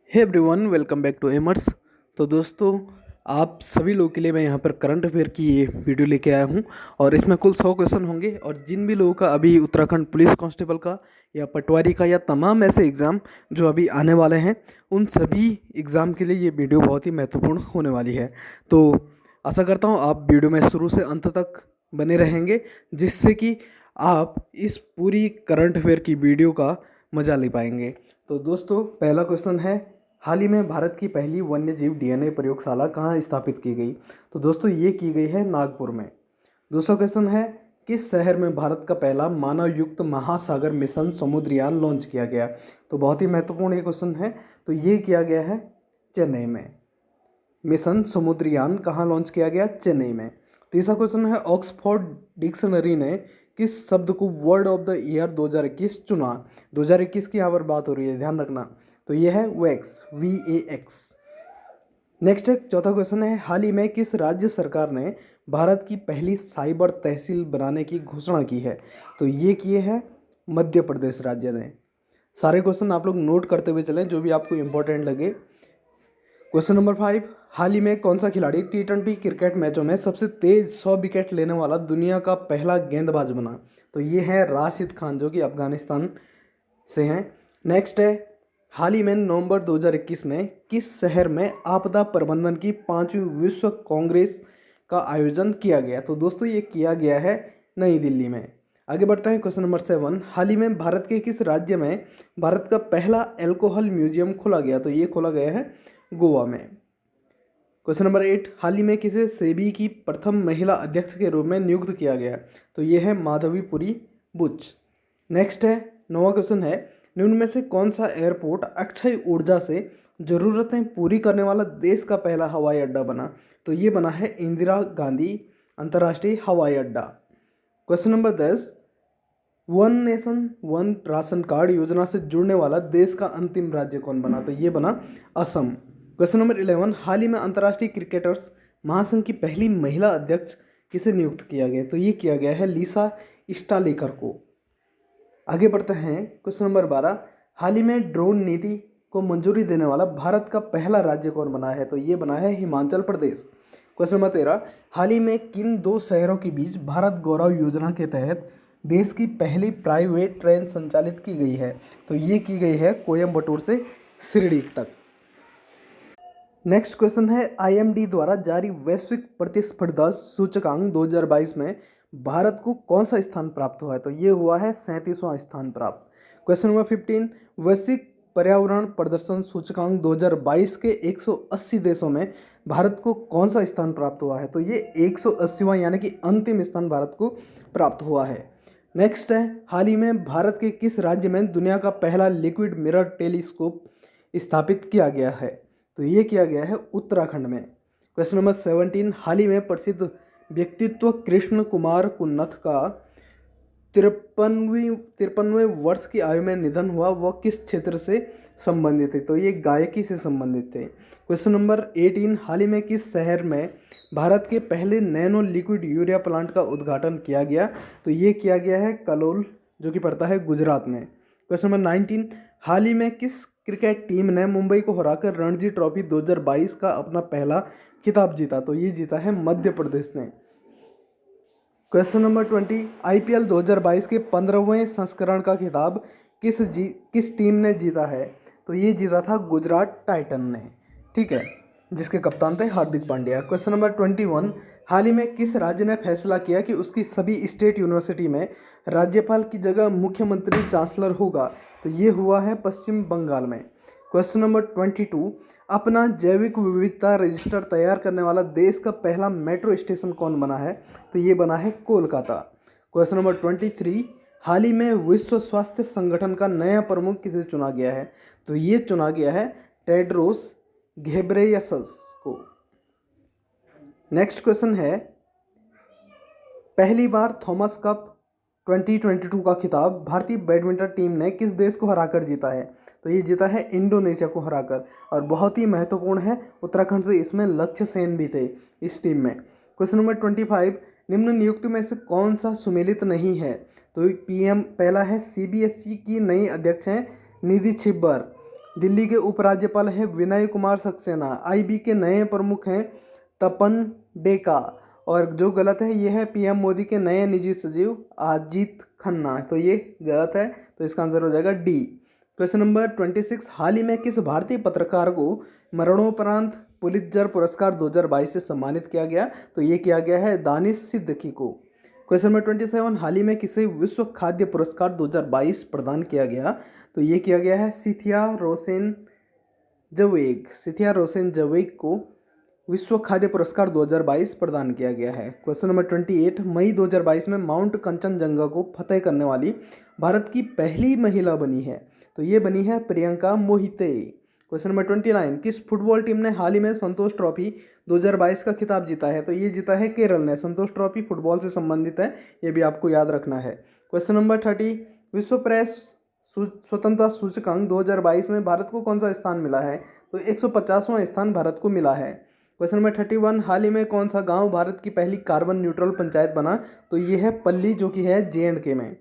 Hey everyone, welcome back to Aimers. तो दोस्तों, आप सभी लोगों के लिए मैं यहाँ पर करंट अफेयर की ये वीडियो लेके आया हूँ और इसमें कुल 100 क्वेश्चन होंगे। और जिन भी लोगों का अभी उत्तराखंड पुलिस कांस्टेबल का या पटवारी का या तमाम ऐसे एग्ज़ाम जो अभी आने वाले हैं, उन सभी एग्ज़ाम के लिए ये वीडियो बहुत ही महत्वपूर्ण होने वाली है। तो आशा करता हूँ आप वीडियो में शुरू से अंत तक बने रहेंगे, जिससे कि आप इस पूरी करंट अफेयर की वीडियो का मज़ा ले पाएंगे। तो दोस्तों, पहला क्वेश्चन है, हाल ही में भारत की पहली वन्यजीव डीएनए प्रयोगशाला कहाँ स्थापित की गई? तो दोस्तों, ये की गई है नागपुर में। दूसरा क्वेश्चन है, किस शहर में भारत का पहला मानव युक्त महासागर मिशन समुद्रयान लॉन्च किया गया? तो बहुत ही महत्वपूर्ण ये क्वेश्चन है। तो ये किया गया है चेन्नई में। मिशन समुद्रयान कहाँ लॉन्च किया गया? चेन्नई में। तीसरा क्वेश्चन है, ऑक्सफोर्ड डिक्शनरी ने किस शब्द को वर्ड ऑफ द ईयर 2021 चुना? 2021 की यहाँ पर बात हो रही है, ध्यान रखना। तो ये है वैक्स, VAX। नेक्स्ट है चौथा क्वेश्चन है, हाल ही में किस राज्य सरकार ने भारत की पहली साइबर तहसील बनाने की घोषणा की है? तो ये किए हैं मध्य प्रदेश राज्य ने। सारे क्वेश्चन आप लोग नोट करते हुए चलें, जो भी आपको इंपॉर्टेंट लगे। क्वेश्चन नंबर 5, हाल ही में कौन सा खिलाड़ी T20 क्रिकेट मैचों में सबसे तेज 100 विकेट लेने वाला दुनिया का पहला गेंदबाज बना? तो ये है राशिद खान, जो कि अफगानिस्तान से हैं। नेक्स्ट है, हाल ही में नवंबर 2021 में किस शहर में आपदा प्रबंधन की 5वीं विश्व कांग्रेस का आयोजन किया गया? तो दोस्तों, ये किया गया है नई दिल्ली में। आगे बढ़ते हैं, क्वेश्चन नंबर 7, हाल ही में भारत के किस राज्य में भारत का पहला एल्कोहल म्यूजियम खोला गया? तो ये खोला गया है गोवा में। क्वेश्चन नंबर 8, हाल ही में किसे सेबी की प्रथम महिला अध्यक्ष के रूप में नियुक्त किया गया? तो ये है माधवीपुरी बुच। नेक्स्ट है, 9वां क्वेश्चन है, निम्न में से कौन सा एयरपोर्ट अक्षय ऊर्जा से ज़रूरतें पूरी करने वाला देश का पहला हवाई अड्डा बना? तो ये बना है इंदिरा गांधी अंतर्राष्ट्रीय हवाई अड्डा। Question number 10, one nation one ration card योजना से जुड़ने वाला देश का अंतिम राज्य कौन बना? तो ये बना असम। क्वेश्चन नंबर 11, हाल ही में अंतर्राष्ट्रीय क्रिकेटर्स महासंघ की पहली महिला अध्यक्ष किसे नियुक्त किया गया? तो ये किया गया है लिसा स्टालेकर को। आगे बढ़ते हैं, क्वेश्चन नंबर 12, हाल ही में ड्रोन नीति को मंजूरी देने वाला भारत का पहला राज्य कौन बना है? तो ये बना है हिमाचल प्रदेश। क्वेश्चन नंबर 13, हाल ही में किन दो शहरों के बीच भारत गौरव योजना के तहत देश की पहली प्राइवेट ट्रेन संचालित की गई है? तो ये की गई है कोयम्बटूर से शिरडी तक। नेक्स्ट क्वेश्चन है, IMD द्वारा जारी वैश्विक प्रतिस्पर्धा सूचकांक 2022 में भारत को कौन सा स्थान प्राप्त हुआ है? तो ये हुआ है 37वां स्थान प्राप्त। क्वेश्चन नंबर 15, वैश्विक पर्यावरण प्रदर्शन सूचकांक 2022 के 180 देशों में भारत को कौन सा स्थान प्राप्त हुआ है? तो ये 180वां यानी कि अंतिम स्थान भारत को प्राप्त हुआ है। नेक्स्ट है, हाल ही में भारत के किस राज्य में दुनिया का पहला लिक्विड मिरर टेलीस्कोप स्थापित किया गया है? तो ये किया गया है उत्तराखंड में। क्वेश्चन नंबर 17, हाल ही में प्रसिद्ध व्यक्तित्व कृष्ण कुमार कुन्नथ का 53वें वर्ष की आयु में निधन हुआ, वह किस क्षेत्र से संबंधित है? तो ये गायकी से संबंधित थे। क्वेश्चन नंबर 18, हाल ही में किस शहर में भारत के पहले नैनो लिक्विड यूरिया प्लांट का उद्घाटन किया गया? तो ये किया गया है कलोल, जो कि पड़ता है गुजरात में। क्वेश्चन नंबर 19, हाल ही में किस क्रिकेट टीम ने मुंबई को हराकर रणजी ट्रॉफी 2022 का अपना पहला खिताब जीता? तो ये जीता है मध्य प्रदेश ने। क्वेश्चन नंबर 20, IPL 2022 के 15वें संस्करण का खिताब किस टीम ने जीता है? तो ये जीता था गुजरात टाइटन ने, ठीक है, जिसके कप्तान थे हार्दिक पांड्या। क्वेश्चन नंबर 21, हाल ही में किस राज्य ने फैसला किया कि उसकी सभी स्टेट यूनिवर्सिटी में राज्यपाल की जगह मुख्यमंत्री चांसलर होगा? तो ये हुआ है पश्चिम बंगाल में। क्वेश्चन नंबर 22, अपना जैविक विविधता रजिस्टर तैयार करने वाला देश का पहला मेट्रो स्टेशन कौन बना है? तो ये बना है कोलकाता। क्वेश्चन नंबर 23, हाल ही में विश्व स्वास्थ्य संगठन का नया प्रमुख किसे चुना गया है? तो ये चुना गया है टेड्रोस घेब्रेयेसस को। नेक्स्ट क्वेश्चन है, पहली बार थॉमस कप 2022 का खिताब भारतीय बैडमिंटन टीम ने किस देश को हराकर जीता है? तो ये जीता है इंडोनेशिया को हराकर, और बहुत ही महत्वपूर्ण है, उत्तराखंड से इसमें लक्ष्य सेन भी थे इस टीम में। क्वेश्चन नंबर 25, निम्न नियुक्तियों में से कौन सा सुमेलित नहीं है? तो PM पहला है, CBSE की नई अध्यक्ष हैं निधि छिब्बर। दिल्ली के उपराज्यपाल हैं विनय कुमार सक्सेना। आईबी के नए प्रमुख हैं तपन डेका। और जो गलत है ये है पीएम मोदी के नए निजी सचिव अजीत खन्ना। तो ये गलत है, तो इसका आंसर हो जाएगा डी। क्वेश्चन नंबर 26, हाल ही में किस भारतीय पत्रकार को मरणोपरांत पुलित्जर पुरस्कार 2022 से सम्मानित किया गया? तो ये किया गया है दानिश सिद्दीकी को। क्वेश्चन नंबर 27, हाल ही में किसे विश्व खाद्य पुरस्कार 2022 प्रदान किया गया? तो ये किया गया है सिथिया रोसेन जवेग को विश्व खाद्य पुरस्कार 2022 प्रदान किया गया है। क्वेश्चन नंबर 28, मई 2022 में माउंट कंचनजंगा को फतेह करने वाली भारत की पहली महिला बनी है? तो ये बनी है प्रियंका मोहिते। क्वेश्चन नंबर 29, किस फुटबॉल टीम ने हाल ही में संतोष ट्रॉफी 2022 का खिताब जीता है? तो ये जीता है केरल ने। संतोष ट्रॉफी फुटबॉल से संबंधित है, ये भी आपको याद रखना है। क्वेश्चन नंबर 30, विश्व प्रेस स्वतंत्रता सूचकांक 2022 में भारत को कौन सा स्थान मिला है? तो 150वां स्थान भारत को मिला है। क्वेश्चन नंबर 31, हाल ही में कौन सा गांव भारत की पहली कार्बन न्यूट्रल पंचायत बना? तो ये है पल्ली, जो कि है JNK में।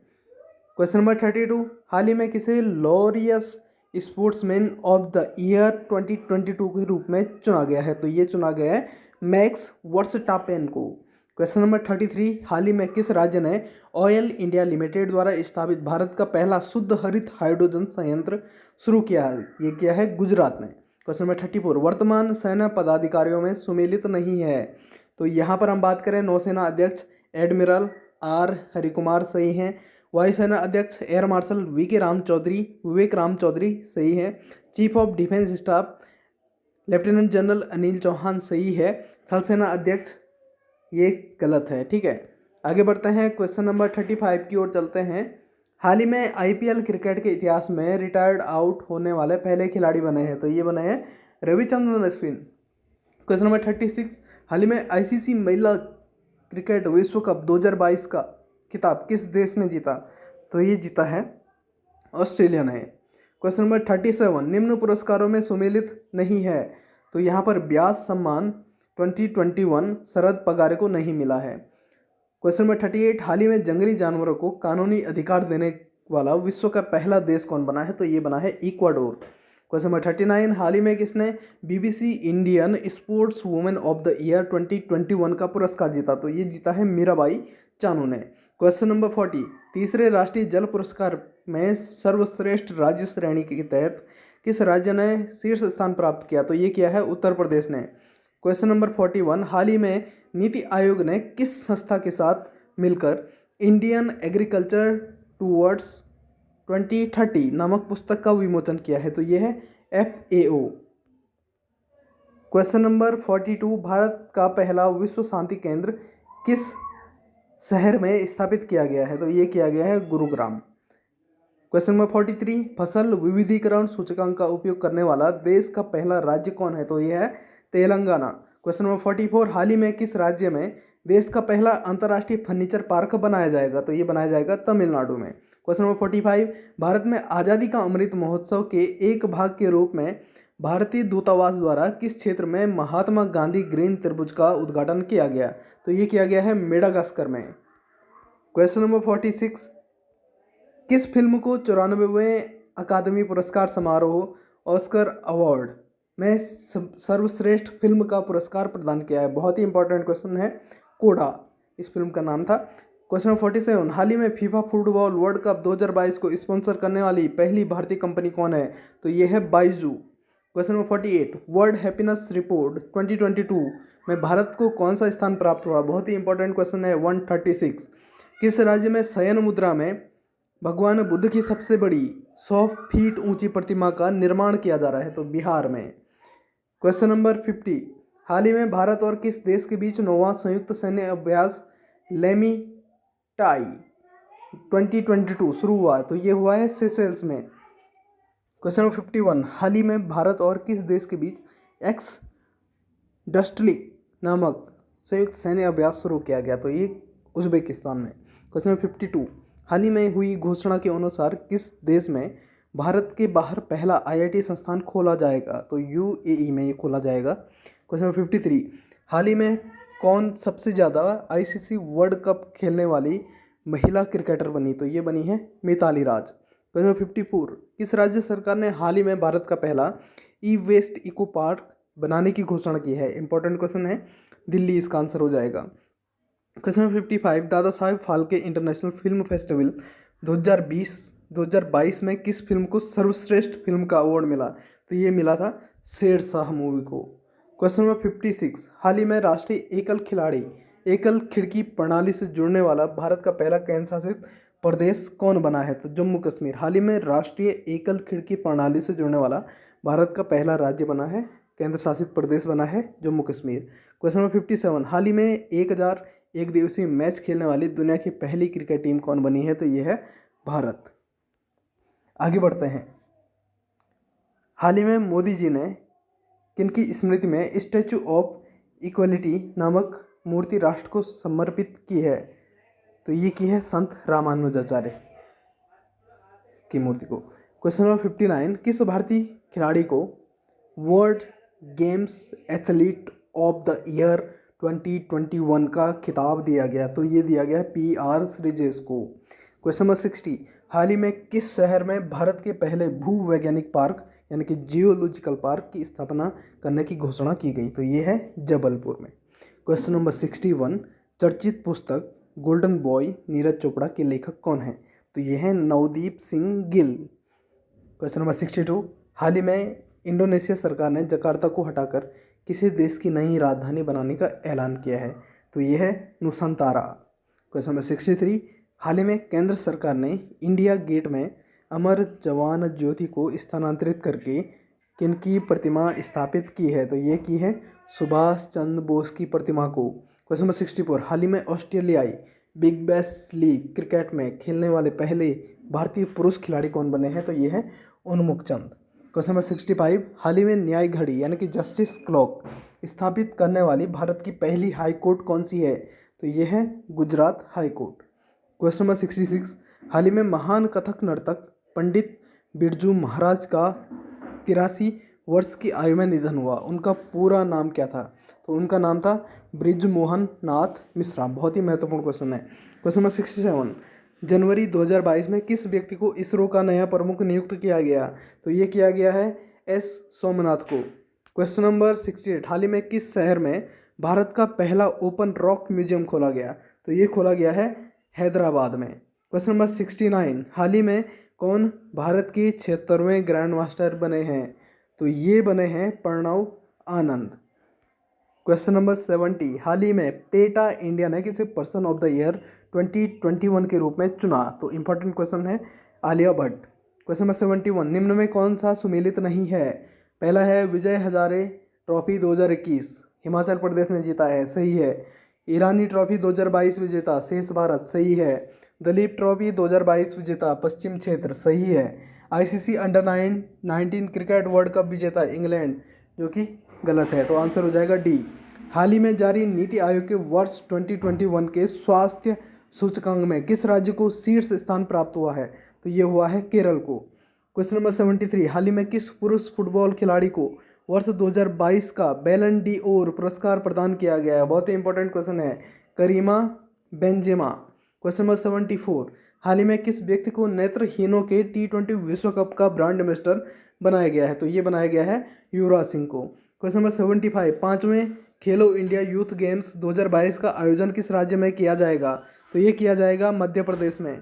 क्वेश्चन नंबर 32, हाल ही में किसे Laureus sportsman of the year 2022 के रूप में चुना गया है? तो ये चुना गया है मैक्स वर्स्टापेन को। क्वेश्चन नंबर 33, हाल ही में किस राज्य ने ऑयल इंडिया लिमिटेड द्वारा स्थापित भारत का पहला शुद्ध हरित हाइड्रोजन संयंत्र शुरू किया है? ये किया है गुजरात ने। क्वेश्चन नंबर 34, वर्तमान सेना पदाधिकारियों में सुमेलित नहीं है? तो यहाँ पर हम बात करें नौसेना अध्यक्ष एडमिरल R हरिकुमार सही हैं। वायुसेना अध्यक्ष एयर मार्शल विवेक राम चौधरी सही है। Chief of defence staff lieutenant general Anil Chauhan सही है। थल सेना अध्यक्ष ये गलत है। ठीक है, आगे बढ़ते हैं, क्वेश्चन नंबर 35 की ओर चलते हैं। हाल ही में IPL क्रिकेट के इतिहास में रिटायर्ड आउट होने वाले पहले खिलाड़ी बने हैं? तो ये बने हैं रविचंद्रन अश्विन। क्वेश्चन नंबर 36, हाल ही में ICC महिला क्रिकेट विश्व कप 2022 का खिताब किस देश ने जीता? तो ये जीता है ऑस्ट्रेलिया ने। क्वेश्चन नंबर 37, निम्न पुरस्कारों में सुमेलित नहीं है? तो यहाँ पर व्यास सम्मान 2021 शरद पगारे को नहीं मिला है। क्वेश्चन नंबर 38, हाल ही में जंगली जानवरों को कानूनी अधिकार देने वाला विश्व का पहला देश कौन बना है? तो ये बना है इक्वाडोर। क्वेश्चन नंबर 39, हाल ही में किसने BBC Indian sports women of the year 2021 का पुरस्कार जीता? तो ये जीता है मीराबाई चानू ने। क्वेश्चन नंबर 40, तीसरे राष्ट्रीय जल पुरस्कार में सर्वश्रेष्ठ राज्य श्रेणी के तहत किस राज्य ने शीर्ष स्थान प्राप्त किया? तो ये किया है उत्तर प्रदेश ने। क्वेश्चन नंबर 41, हाल ही में नीति आयोग ने किस संस्था के साथ मिलकर इंडियन एग्रीकल्चर टूवर्ड्स 2030 नामक पुस्तक का विमोचन किया है? तो ये है FAO। क्वेश्चन नंबर 42, भारत का पहला विश्व शांति केंद्र किस शहर में स्थापित किया गया है? तो ये किया गया है गुरुग्राम। क्वेश्चन नंबर 43, फसल विविधीकरण सूचकांक का उपयोग करने वाला देश का पहला राज्य कौन है? तो ये है तेलंगाना। क्वेश्चन नंबर 44, हाल ही में किस राज्य में देश का पहला अंतर्राष्ट्रीय फर्नीचर पार्क बनाया जाएगा? तो ये बनाया जाएगा तमिलनाडु में। क्वेश्चन नंबर 45, भारत में आज़ादी का अमृत महोत्सव के एक भाग के रूप में भारतीय दूतावास द्वारा किस क्षेत्र में महात्मा गांधी ग्रीन त्रिभुज का उद्घाटन किया गया? तो ये किया गया है मेडागास्कर में। क्वेश्चन नंबर 46, किस फिल्म को 94वें अकादमी पुरस्कार समारोह ऑस्कर अवार्ड में सर्वश्रेष्ठ फिल्म का पुरस्कार प्रदान किया है? बहुत ही इंपॉर्टेंट क्वेश्चन है, कोडा इस फिल्म का नाम था। क्वेश्चन नंबर 47, हाल ही में फीफा फुटबॉल वर्ल्ड कप 2022 को स्पॉन्सर करने वाली पहली भारतीय कंपनी कौन है? तो ये है Byju. Question number 48, world happiness report 2022 में भारत को कौन सा स्थान प्राप्त हुआ? बहुत ही इंपॉर्टेंट क्वेश्चन है 136, किस राज्य में शयन मुद्रा में भगवान बुद्ध की सबसे बड़ी 100 फीट ऊंची प्रतिमा का निर्माण किया जा रहा है? तो बिहार में। क्वेश्चन नंबर 50, हाल ही में भारत और किस देश के बीच 9वां संयुक्त सैन्य अभ्यास लेमिटाई 2022 शुरू हुआ? तो ये हुआ है सेशेल्स में। क्वेश्चन नंबर 51, हाल ही में भारत और किस देश के बीच एक्स डस्टलिक नामक संयुक्त सैन्य अभ्यास शुरू किया गया? तो ये उज्बेकिस्तान में। क्वेश्चन नंबर 52, हाल ही में हुई घोषणा के अनुसार किस देश में भारत के बाहर पहला IIT संस्थान खोला जाएगा? तो UAE में ये खोला जाएगा। क्वेश्चन नंबर 53, हाल ही में कौन सबसे ज़्यादा ICC वर्ल्ड कप खेलने वाली महिला क्रिकेटर बनी? तो ये बनी है मिताली राज। क्वेश्चन नंबर 54, किस राज्य सरकार ने हाल ही में भारत का पहला ई वेस्ट इको पार्क बनाने की घोषणा की है? इंपॉर्टेंट क्वेश्चन है, दिल्ली इसका आंसर हो जाएगा। Question number 55, Dada Saheb Phalke international film festival 2022 में किस फिल्म को सर्वश्रेष्ठ फिल्म का अवार्ड मिला? तो ये मिला था शेरशाह मूवी को। क्वेश्चन नंबर 56, हाल ही में राष्ट्रीय एकल खिड़की प्रणाली से जुड़ने वाला भारत का पहला केंद्र शासित प्रदेश कौन बना है? तो जम्मू कश्मीर हाल ही में राष्ट्रीय एकल खिड़की प्रणाली से जुड़ने वाला भारत का पहला राज्य बना है, केंद्र शासित प्रदेश बना है जम्मू कश्मीर। क्वेश्चन नंबर 57, हाल ही में 1000 एक दिवसीय मैच खेलने वाली दुनिया की पहली क्रिकेट टीम कौन बनी है? तो ये है भारत। आगे बढ़ते हैं। हाल ही में मोदी जी ने किनकी स्मृति में स्टैचू ऑफ इक्वलिटी नामक मूर्ति राष्ट्र को समर्पित की है? तो ये की है संत रामानुजाचार्य की मूर्ति को। क्वेश्चन नंबर 59, किस भारतीय खिलाड़ी को world games athlete of the year 2021 का खिताब दिया गया? तो ये दिया गया PR श्रीजेश को। क्वेश्चन नंबर 60, हाल ही में किस शहर में भारत के पहले भूवैज्ञानिक पार्क यानी कि जियोलॉजिकल पार्क की स्थापना करने की घोषणा की गई? तो ये है जबलपुर में। क्वेश्चन नंबर 61, चर्चित पुस्तक गोल्डन बॉय नीरज चोपड़ा के लेखक कौन है? तो ये है नवदीप सिंह गिल। क्वेश्चन नंबर 62, हाल ही में इंडोनेशिया सरकार ने जकार्ता को हटाकर किसी देश की नई राजधानी बनाने का ऐलान किया है? तो ये है नुसंतारा। क्वेश्चन नंबर 63, हाल ही में केंद्र सरकार ने इंडिया गेट में अमर जवान ज्योति को स्थानांतरित करके किनकी प्रतिमा स्थापित की है? तो ये की है सुभाष चंद्र बोस की प्रतिमा को। क्वेश्चन नंबर 64, हाल ही में ऑस्ट्रेलियाई बिग बैश लीग क्रिकेट में खेलने वाले पहले भारतीय पुरुष खिलाड़ी कौन बने हैं? तो ये है उन्मुख चंद। क्वेश्चन नंबर 65, हाल ही में न्याय घड़ी यानी कि जस्टिस क्लॉक स्थापित करने वाली भारत की पहली हाई कोर्ट कौन सी है? तो ये है Gujarat high court. Question number 66, हाल ही में महान कथक नर्तक पंडित बिरजू महाराज का 83 वर्ष की आयु में निधन हुआ, उनका पूरा नाम क्या था? तो उनका नाम था ब्रिजमोहन नाथ मिश्रा। बहुत ही महत्वपूर्ण क्वेश्चन है। क्वेश्चन नंबर 67, जनवरी 2022 में किस व्यक्ति को इसरो का नया प्रमुख नियुक्त किया गया? तो ये किया गया है S सोमनाथ को। क्वेश्चन नंबर 68, हाल ही में किस शहर में भारत का पहला ओपन रॉक म्यूजियम खोला गया? तो ये खोला गया है हैदराबाद में। क्वेश्चन नंबर 69, हाल ही में कौन भारत के 76वें ग्रैंड मास्टर बने हैं? तो ये बने हैं प्रणव आनंद। क्वेश्चन नंबर 70, हाल ही में पेटा इंडिया ने किसे पर्सन ऑफ द ईयर 2021 के रूप में चुना? तो इंपॉर्टेंट क्वेश्चन है आलिया भट्ट। क्वेश्चन नंबर 71, निम्न में कौन सा सुमेलित नहीं है? पहला है विजय हजारे ट्रॉफी 2021 हिमाचल प्रदेश ने जीता है, सही है। ईरानी ट्रॉफी 2022 विजेता शेष भारत, सही है। दलीप ट्रॉफी 2022 विजेता पश्चिम क्षेत्र, सही है। ICC under 19 cricket world cup विजेता इंग्लैंड, जो कि गलत है, तो आंसर हो जाएगा डी। हाल ही में जारी नीति आयोग के वर्ष 2021 के स्वास्थ्य सूचकांक में किस राज्य को शीर्ष स्थान प्राप्त हुआ है? तो ये हुआ है केरल को। क्वेश्चन नंबर 73, हाल ही में किस पुरुष फुटबॉल खिलाड़ी को वर्ष 2022 का बैलन डी ओर पुरस्कार प्रदान किया गया है? बहुत ही इंपॉर्टेंट क्वेश्चन है, करीमा बेंजेमा। क्वेश्चन नंबर 74, हाल ही में किस व्यक्ति को नेत्रहीनों के T20 विश्व कप का ब्रांड एम्बेसडर बनाया गया है? तो ये बनाया गया है युवराज सिंह को। क्वेश्चन नंबर 75, पाँचवें खेलो इंडिया यूथ गेम्स 2022 का आयोजन किस राज्य में किया जाएगा? तो ये किया जाएगा मध्य प्रदेश में।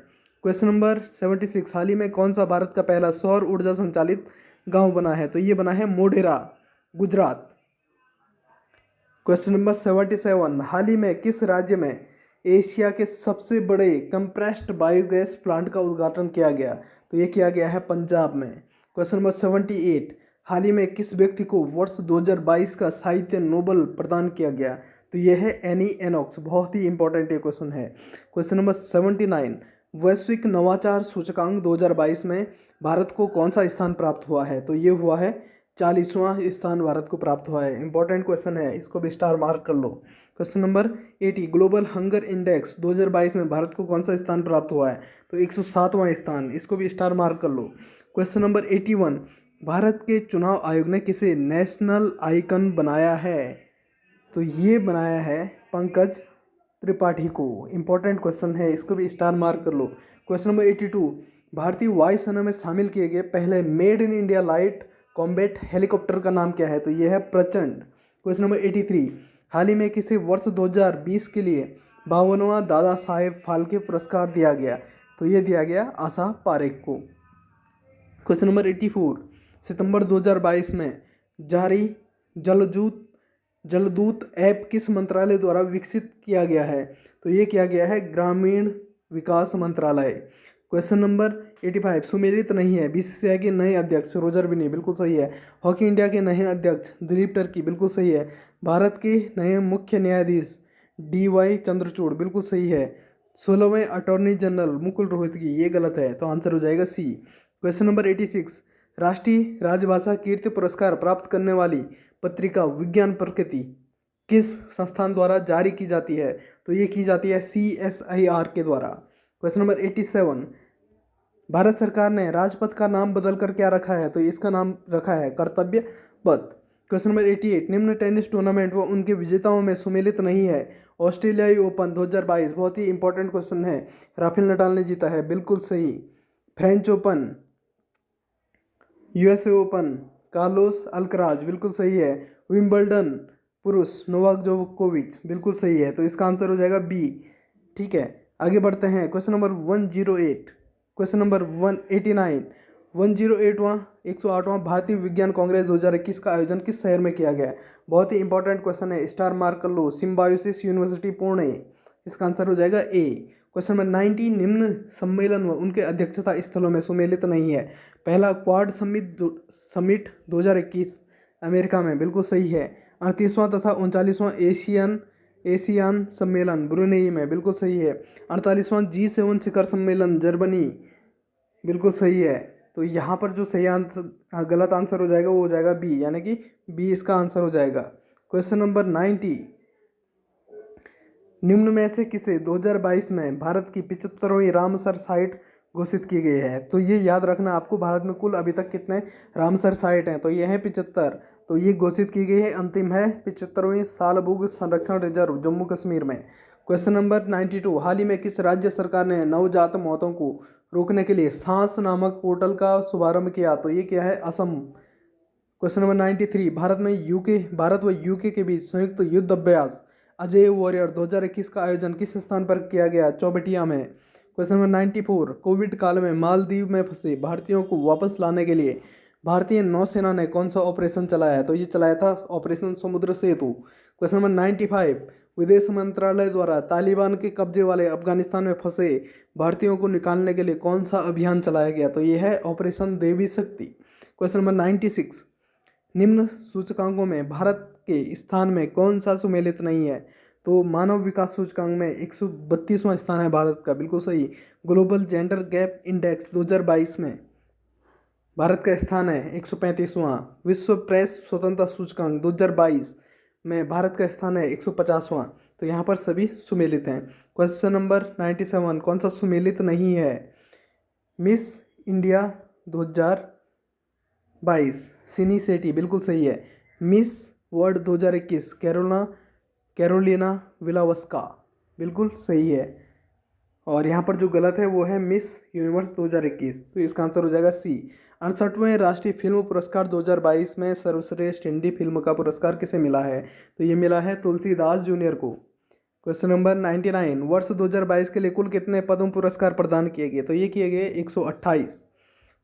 क्वेश्चन नंबर 76, हाल ही में कौन सा भारत का पहला सौर ऊर्जा संचालित गांव बना है? तो ये बना है मोढेरा, गुजरात। क्वेश्चन नंबर 77, हाल ही में किस राज्य में एशिया के सबसे बड़े कंप्रेस्ड बायोगैस प्लांट का उद्घाटन किया गया? तो ये किया गया है पंजाब में। क्वेश्चन नंबर 78, हाल ही में किस व्यक्ति को वर्ष 2022 का साहित्य नोबेल प्रदान किया गया? तो ये है एनी एनॉक्स। बहुत ही इंपॉर्टेंट ये क्वेश्चन है। क्वेश्चन नंबर 79, वैश्विक नवाचार सूचकांक 2022 में भारत को कौन सा स्थान प्राप्त हुआ है? तो ये हुआ है 40वां स्थान भारत को प्राप्त हुआ है। इंपॉर्टेंट क्वेश्चन है, इसको भी स्टार मार्क कर लो। Question number 80, global hunger index 2022 में भारत को कौन सा स्थान प्राप्त हुआ है? तो 107वां स्थान, इसको भी स्टार मार्क कर लो। क्वेश्चन नंबर 81, भारत के चुनाव आयोग ने किसे नेशनल आइकन बनाया है? तो ये बनाया है पंकज त्रिपाठी को। इंपॉर्टेंट क्वेश्चन है, इसको भी स्टार मार्क कर लो। क्वेश्चन नंबर 82, भारतीय वायुसेना में शामिल किए गए पहले made in India light combat helicopter का नाम क्या है? तो ये है प्रचंड। क्वेश्चन नंबर 83, हाल ही में किसे वर्ष 2020 के लिए 52वां दादा साहेब फाल्के पुरस्कार दिया गया? तो ये दिया गया आशा पारेख को। क्वेश्चन नंबर 84, सितंबर 2022 में जारी जलदूत जलदूत ऐप किस मंत्रालय द्वारा विकसित किया गया है? तो ये किया गया है ग्रामीण विकास मंत्रालय। क्वेश्चन नंबर 85, सुमेलित नहीं है बीसीसीआई के नए अध्यक्ष रोजर बिनी, बिल्कुल सही है। हॉकी इंडिया के नए अध्यक्ष दिलीप टर्की, बिल्कुल सही है। भारत के नए मुख्य न्यायाधीश DY चंद्रचूड़, बिल्कुल सही है। 16वें अटॉर्नी जनरल मुकुल रोहतगी, ये गलत है, तो आंसर हो जाएगा सी। क्वेश्चन नंबर 86, राष्ट्रीय राजभाषा कीर्ति पुरस्कार प्राप्त करने वाली पत्रिका विज्ञान प्रकृति किस संस्थान द्वारा जारी की जाती है? तो ये की जाती है CSIR के द्वारा। क्वेश्चन नंबर 87, भारत सरकार ने राजपथ का नाम बदलकर क्या रखा है? तो इसका नाम रखा है कर्तव्य पथ। क्वेश्चन नंबर 88, निम्न टेनिस टूर्नामेंट व उनके विजेताओं में सुमेलित नहीं है ऑस्ट्रेलियाई ओपन 2022, बहुत ही इंपॉर्टेंट क्वेश्चन है। राफेल नडाल ने जीता है, बिल्कुल सही। French open, USA open Carlos Alcaraz, बिल्कुल सही है। विंबलडन पुरुष नोवाक जोकोविच, बिल्कुल सही है, तो इसका आंसर हो जाएगा बी। ठीक है, आगे बढ़ते हैं। क्वेश्चन नंबर 108, क्वेश्चन नंबर 189, 108वां 108वां भारतीय विज्ञान कांग्रेस 2021 का आयोजन किस शहर में किया गया? बहुत ही इंपॉर्टेंट क्वेश्चन है। स्टार मार्क कर लो, सिम्बायोसिस यूनिवर्सिटी पुणे, इसका आंसर हो जाएगा ए। क्वेश्चन नंबर 90, निम्न सम्मेलन व उनके अध्यक्षता स्थलों में सुमेलित नहीं है? पहला क्वाड समिट 2021 अमेरिका में, बिल्कुल सही है। 38वां तथा 39वां एशियान सम्मेलन ब्रुनेई में, बिल्कुल सही है। 48वां G7 शिखर सम्मेलन जर्मनी, बिल्कुल सही है। तो यहाँ पर जो सही आंसर गलत आंसर हो जाएगा वो हो जाएगा बी, यानी कि बी इसका आंसर हो जाएगा। क्वेश्चन नंबर 90, निम्न में से किसे 2022 में भारत की 75वीं रामसर साइट घोषित की गई है? तो ये याद रखना आपको, भारत में कुल अभी तक कितने रामसर साइट हैं? तो ये है 75, तो ये घोषित की गई है, अंतिम है 75वीं सालबुग संरक्षण रिजर्व जम्मू कश्मीर में। क्वेश्चन नंबर 92, हाल ही में किस राज्य सरकार ने नवजात मौतों को रोकने के लिए सांस नामक पोर्टल का शुभारंभ किया? तो ये क्या है? असम। क्वेश्चन नंबर 93, भारत व यूके के बीच संयुक्त युद्ध अभ्यास अजय वॉरियर 2021 का आयोजन किस स्थान पर किया गया? चौबटिया में। क्वेश्चन नंबर 94, कोविड काल में मालदीव में फंसे भारतीयों को वापस लाने के लिए भारतीय नौसेना ने कौन सा ऑपरेशन चलाया? तो ये चलाया था ऑपरेशन समुद्र सेतु। क्वेश्चन नंबर 95, विदेश मंत्रालय द्वारा तालिबान के कब्जे वाले अफगानिस्तान में फंसे भारतीयों को निकालने के लिए कौन सा अभियान चलाया गया? तो ये है ऑपरेशन देवी शक्ति। क्वेश्चन नंबर 96, निम्न सूचकांकों में भारत के स्थान में कौन सा सुमेलित नहीं है? तो मानव विकास सूचकांक में 132वां स्थान है भारत का, बिल्कुल सही। ग्लोबल जेंडर गैप इंडेक्स 2022 में भारत का स्थान है 135वां। विश्व प्रेस स्वतंत्रता सूचकांक 2022 में भारत का स्थान है 150वां। तो यहाँ पर सभी सुमेलित हैं। क्वेश्चन नंबर 97, कौन सा सुमेलित नहीं है? मिस इंडिया 2022 सिनी सेठी, बिल्कुल सही है। मिस वर्ल्ड 2021 कैरोलिना विलावस्का, बिल्कुल सही है। और यहाँ पर जो गलत है वो है मिस यूनिवर्स 2021, तो इसका आंसर हो जाएगा सी। 68वें राष्ट्रीय फिल्म पुरस्कार 2022 में सर्वश्रेष्ठ हिंदी फिल्म का पुरस्कार किसे मिला है? तो ये मिला है तुलसीदास जूनियर को। क्वेश्चन नंबर 99, वर्ष 2022 के लिए कुल कितने पद्म पुरस्कार प्रदान किए गए? तो ये किए गए 128।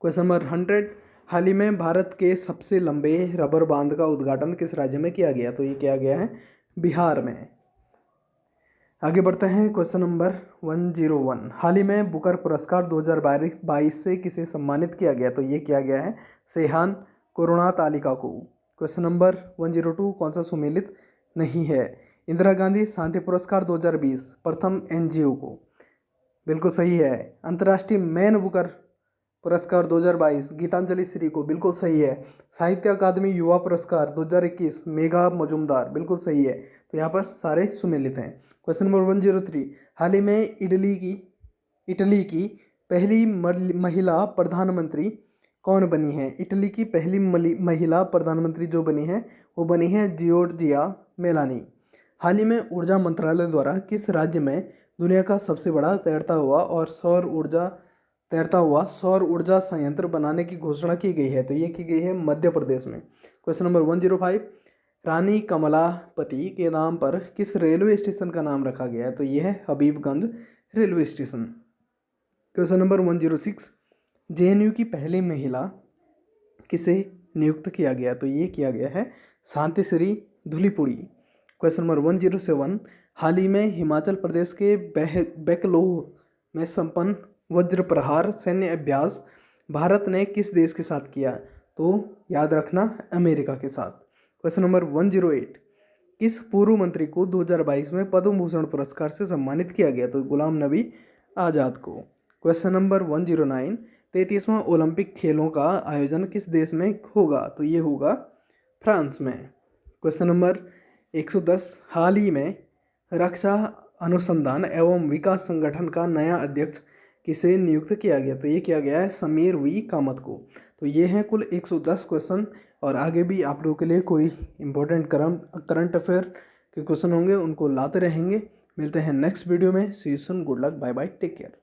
क्वेश्चन नंबर 100, हाल ही में भारत के सबसे लंबे रबर बांध का उद्घाटन किस राज्य में किया गया? तो ये किया गया है बिहार में। आगे बढ़ते हैं। क्वेश्चन नंबर 101, हाल ही में बुकर पुरस्कार 2022 से किसे सम्मानित किया गया? तो ये किया गया है सेहान करुणातालिका को। क्वेश्चन नंबर 102, कौन सा सुमेलित नहीं है? इंदिरा गांधी शांति पुरस्कार 2020 प्रथम NGO को, बिल्कुल सही है। अंतर्राष्ट्रीय मैन बुकर पुरस्कार 2022 गीतांजलि श्री को, बिल्कुल सही है। साहित्य अकादमी युवा पुरस्कार 2021 मेघा मजुमदार, बिल्कुल सही है। तो यहाँ पर सारे सुमेलित हैं। क्वेश्चन नंबर 103, हाल ही में इटली की पहली महिला प्रधानमंत्री कौन बनी है? इटली की पहली महिला प्रधानमंत्री जो बनी है वो बनी है जियोर्जिया मेलानी। हाल ही में ऊर्जा मंत्रालय द्वारा किस राज्य में दुनिया का सबसे बड़ा तैरता हुआ और सौर ऊर्जा तैरता हुआ सौर ऊर्जा संयंत्र बनाने की घोषणा की गई है? तो ये की गई है मध्य प्रदेश में। क्वेश्चन नंबर 105, रानी कमलापति के नाम पर किस रेलवे स्टेशन का नाम रखा गया है? तो ये है Habibganj railway station. Question number 106, JNU की पहली महिला किसे नियुक्त किया गया? तो ये किया गया है शांतिश्री धुलीपुड़ी। क्वेश्चन नंबर 107, हाल ही में हिमाचल प्रदेश के बेकलोह में संपन्न वज्र प्रहार सैन्य अभ्यास भारत ने किस देश के साथ किया? तो याद रखना, अमेरिका के साथ। क्वेश्चन नंबर 108, किस पूर्व मंत्री को 2022 में पद्म भूषण पुरस्कार से सम्मानित किया गया? तो गुलाम नबी आज़ाद को। क्वेश्चन नंबर 109, 33वां ओलंपिक खेलों का आयोजन किस देश में होगा? तो ये होगा फ्रांस में। क्वेश्चन नंबर 110, हाल ही में रक्षा अनुसंधान एवं विकास संगठन का नया अध्यक्ष किसे नियुक्त किया गया? तो ये किया गया है समीर वी कामत को। तो ये हैं कुल 110 क्वेश्चन, और आगे भी आप लोगों के लिए कोई इंपॉर्टेंट करंट अफेयर के क्वेश्चन होंगे, उनको लाते रहेंगे। मिलते हैं नेक्स्ट वीडियो में। See you soon, good luck, bye bye, take care.